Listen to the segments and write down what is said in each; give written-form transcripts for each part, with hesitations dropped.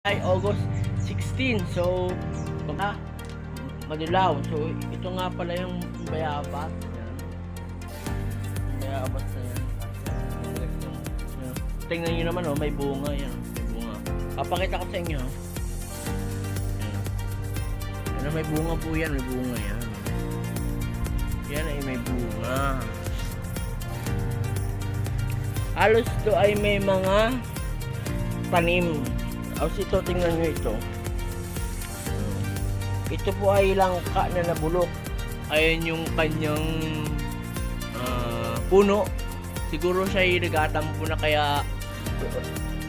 Ay August 16. So, madilaw. So, ito nga pala yung bayabas. Yan. Bayabas na yan. Yan. Tingnan nyo naman, oh, may bunga. Yan. May bunga. Papakita ko sa inyo. Yan. Yan, may bunga po yan. May bunga yan. Yan ay may bunga. Halos to ay may mga tanim. Tapos ito, tingnan nyo ito. Ito po ay langka na nabulok. Ayan yung kanyang puno. Siguro siya ay nagtatampo na, kaya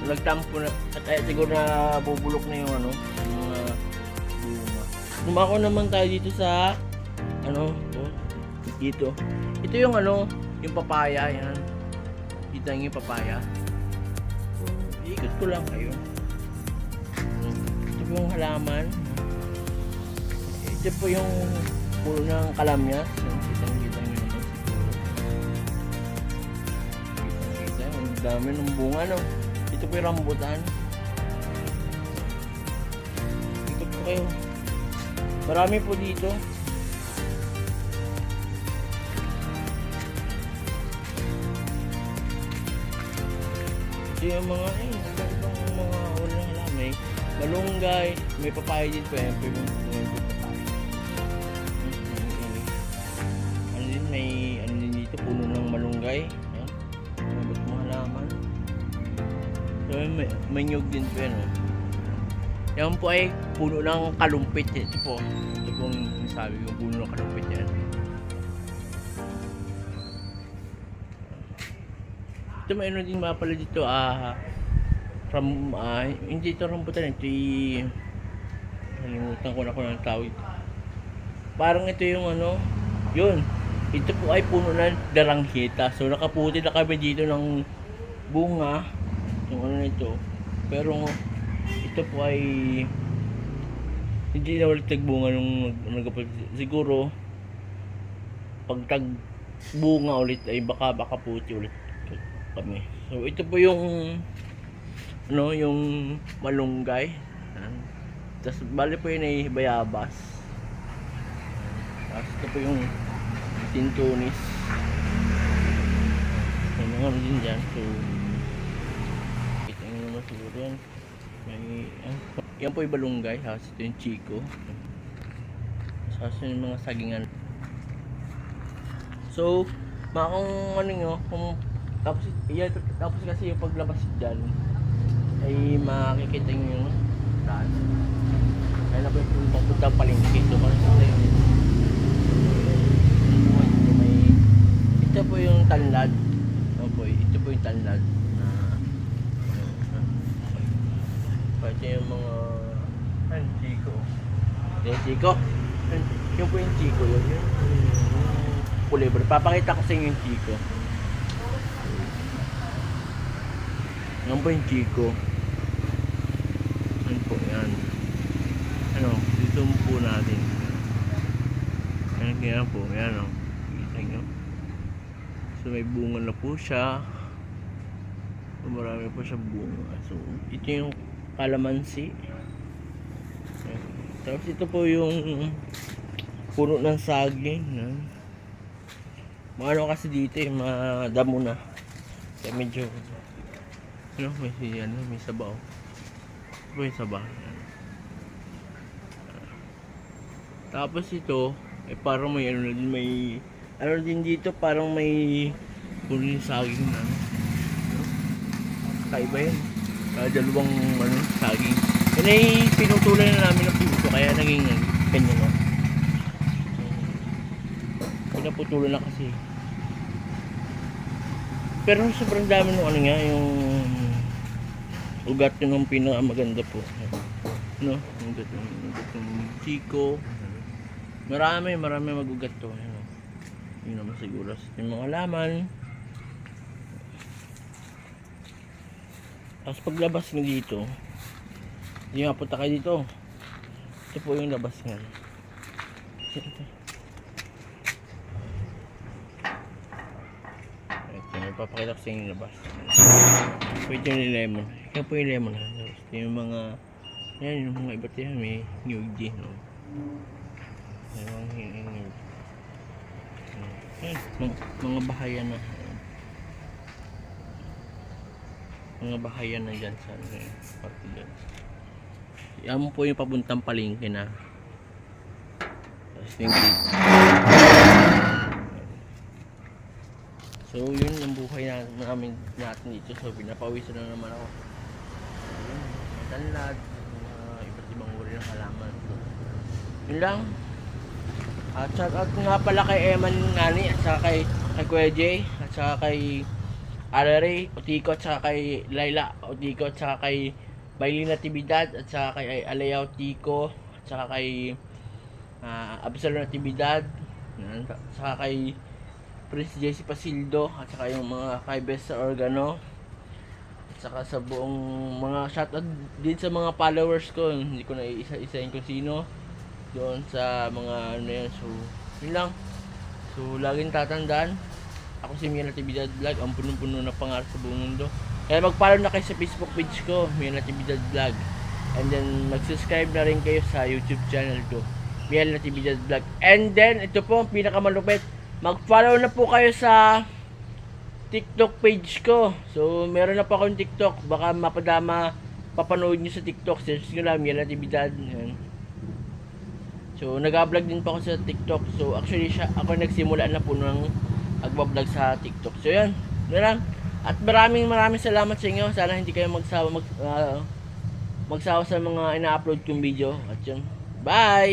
nagtampo na, at siguro na bubulok na yung ano, yung mga bunga. Dumako naman tayo dito sa dito. Ito yung yung papaya, yan. Kita nyo yung papaya. So, ikot ko lang kayo. Ito po yung halaman. Ito po yung puno ng kalamyas. Kitang-kita nyo naman siguro. Kitang-kita. Ang dami ng bunga, no? Ito po yung rambutan. Ikot po kayo. Marami po dito. Ito yung mga ibang mga walang alam, may malunggay, may papaya din po, may papaya. May din dito, puno ng malunggay. Yan. Mabot mo halaman. So, may nyug din po yan. Yan po ay puno ng kalumpit. Ito po yung sabi ko, puno ng kalumpit yan. Ito may din mapala dito, hindi ito rambutan, ito nalimutan ko na ng tawag. Parang ito yung yun, ito po ay puno ng daranghita. So nakaputi na kami dito ng bunga, yung nito. Pero ito po ay hindi na ulit nagbunga nung siguro pag tagbunga ulit ay baka puti ulit kami. So ito po yung yung malunggay. Tapos bali po yun ay bayabas. Tapos ito po yung tintunis. May mga din dyan. So kita nyo naman siguro yan. Yan po yung balunggay. Tapos ito yung chiko. Tapos yung mga sagingan. So kung tapos kasi yung paglabas dyan ay makikita nyo yung daan. Kaya na po yung pagpunta palengke. So ito po yung tanlad. Ito po yung tanlad na pati yung mga chiko. Yung po yung chiko yun. Kulibra. Papakita ko sa inyo yung chiko. Yan po yung chiko. Yan po, yan. Dito po natin. Yan po, yan kita nyo. So may bunga na po siya. So, marami po siya bunga. So ito yung kalamansi. Tapos ito po yung puno ng saging. Kasi dito madamo na. Kaya medyo may sabaw. May sabaw. Tapos ito parang may din dito, parang may puno ng saging na kakaiba yan. Dalawang saging. Yan ay pinutulan na namin ng pinto, kaya naging ganyan na. Pinaputulan na kasi. Pero sobrang dami nung yung ugat yung pinakamaganda po. Yung ugat ng chiko. Marami mag-ugat to. Yun naman siguro sa yung mga laman. Tapos paglabas nga dito, hindi nga punta kayo dito. Ito po yung labas nga. Papakita ko sa inyo labas. Ito yung lemon. Ito po yung lemon. Ito yung mga Yan yung mga iba't yan, may New Gen, no? Ayan, yan. Yan, mga bahayan na. Mga bahayan na dyan sa ano yun, parte dyan. Yan mo po yung papuntang palengke na. Tapos yung gate. So yun yung buhay natin dito. So pinapawisan na naman ako. Ayun, tanlad, mga iba't ibang uri ng halaman. Yun lang. At shoutout nga pala kay Eman Nani at saka kay Kuya Jay at saka kay Alaray Otiko at saka kay Laila Otiko at saka kay Bailey Natividad at saka kay Alaya Otiko at saka kay Absalom Natividad at saka kay Prince JC Pasildo at saka yung mga kay Best sa Organo at saka sa buong mga shoutout din sa mga followers ko, hindi ko na isa-isahin kung sino doon sa mga ano yan. So yun lang. So laging tatandaan, ako si Mia Natividad Vlog, ang punong-puno na pangarap sa buong mundo. Kaya mag-follow na kayo sa Facebook page ko, Mia Natividad Vlog, and then mag-subscribe na rin kayo sa YouTube channel ko, Mia Natividad Vlog. And then ito po ang pinakamalupit, mag-follow na po kayo sa TikTok page ko. So meron na po akong TikTok, baka papanood nyo sa TikTok, search nyo lang Mia Natividad. So nag-vlog din po ako sa TikTok. So actually ako nagsimula na po ng mag-vlog sa TikTok. So yan lang. At maraming salamat sa inyo. Sana hindi kayo magsawa sa mga ina-upload kong video. At yun, bye!